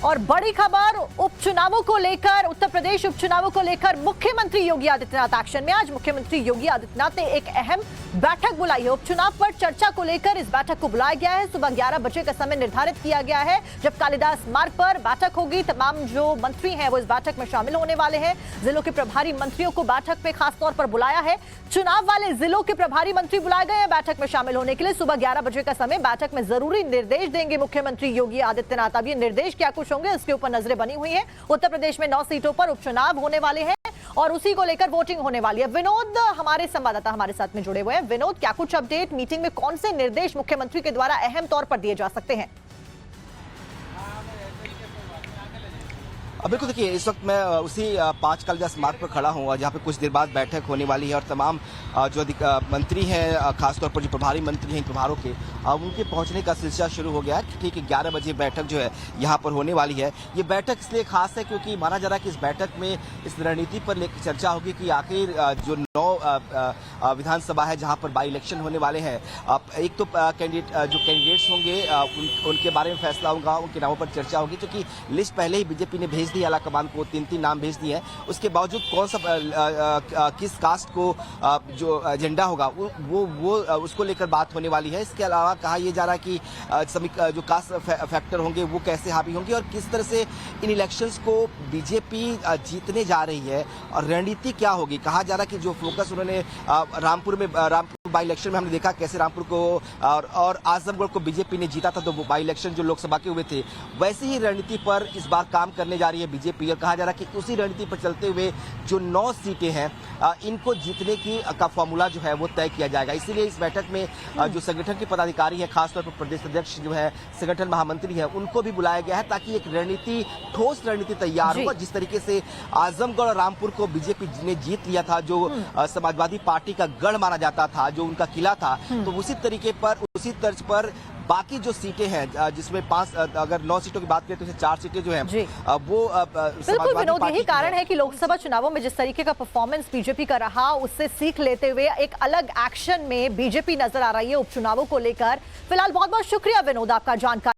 और बड़ी खबर उपचुनावों को लेकर, उत्तर प्रदेश उपचुनावों को लेकर मुख्यमंत्री योगी आदित्यनाथ एक्शन में। आज मुख्यमंत्री योगी आदित्यनाथ ने एक अहम बैठक बुलाई है। उपचुनाव पर चर्चा को लेकर इस बैठक को बुलाया गया है। सुबह 11 बजे का समय निर्धारित किया गया है, जब कालिदास मार्ग पर बैठक होगी। तमाम जो मंत्री हैं वो इस बैठक में शामिल होने वाले हैं। जिलों के प्रभारी मंत्रियों को बैठक पे खास तौर पर बुलाया है। चुनाव वाले जिलों के प्रभारी मंत्री बुलाए गए हैं बैठक में शामिल होने के लिए। सुबह 11 बजे का समय बैठक में जरूरी निर्देश देंगे मुख्यमंत्री योगी आदित्यनाथ। अब ये निर्देश क्या कुछ होंगे, इसके ऊपर नजरें बनी हुई है। उत्तर प्रदेश में 9 सीटों पर उपचुनाव होने वाले हैं और उसी को लेकर वोटिंग होने वाली है। विनोद हमारे संवाददाता हमारे साथ में जुड़े हुए हैं। विनोद, क्या कुछ अपडेट, मीटिंग में कौन से निर्देश मुख्यमंत्री के द्वारा अहम तौर पर दिए जा सकते हैं? बिल्कुल, देखिए इस वक्त मैं उसी 5 कालिदास मार्ग पर खड़ा हूँ, जहाँ पे कुछ देर बाद बैठक होने वाली है और तमाम जो मंत्री हैं, खासतौर पर जो प्रभारी मंत्री हैं प्रभारों के, उनके पहुँचने का सिलसिला शुरू हो गया है। ठीक है, 11 बजे बैठक जो है यहाँ पर होने वाली है। ये बैठक इसलिए खास है क्योंकि माना जा रहा है कि इस बैठक में इस रणनीति पर लेकर चर्चा होगी कि आखिर जो 9 विधानसभा है जहाँ पर बाई इलेक्शन होने वाले हैं, एक तो कैंडिडेट्स होंगे उनके बारे में फैसला होगा, उनके नामों पर चर्चा होगी। क्योंकि लिस्ट पहले ही बीजेपी ने भेज दी, आला कमान को 3 नाम भेज दिए हैं। उसके बावजूद कौन सा किस कास्ट को जो एजेंडा होगा वो उसको लेकर बात होने वाली है। इसके अलावा कहा यह जा रहा है कि जो कास्ट फैक्टर होंगे वो कैसे हावी होंगे और किस तरह से इन इलेक्शंस को बीजेपी जीतने जा रही है और रणनीति क्या होगी। कहा जा रहा है कि जो फोकस उन्होंने रामपुर बाई इलेक्शन में हमने देखा कैसे रामपुर को और आजमगढ़ को बीजेपी ने जीता था, तो बाई इलेक्शन जो लोकसभा के हुए थे, वैसी ही रणनीति पर इस बार काम करने जा रही है बीजेपी। और कहा जा रहा है कि उसी रणनीति पर चलते हुए जो 9 सीटें हैं इनको जीतने का फॉर्मूला जो है वो तय किया जाएगा। इसीलिए इस बैठक में जो संगठन के पदाधिकारी हैं, खासतौर पर प्रदेश अध्यक्ष जो है, संगठन महामंत्री हैं, उनको भी बुलाया गया है ताकि एक रणनीति, ठोस रणनीति तैयार हो। जिस तरीके से आजमगढ़ और रामपुर को बीजेपी ने जीत लिया था, जो समाजवादी पार्टी का गढ़ माना जाता था, जो उनका किला था, तो उसी तरीके पर, उसी तर्ज पर बाकी जो सीटें हैं, जिसमें 5, अगर 9 सीटों की बात करें तो 4 सीटें जो हैं वो बिल्कुल विनोद, यही कारण है कि लोकसभा चुनावों में जिस तरीके का परफॉर्मेंस बीजेपी का रहा, उससे सीख लेते हुए एक अलग एक्शन में बीजेपी नजर आ रही है उपचुनावों को लेकर। फिलहाल बहुत बहुत शुक्रिया विनोद, आपका जानकारी।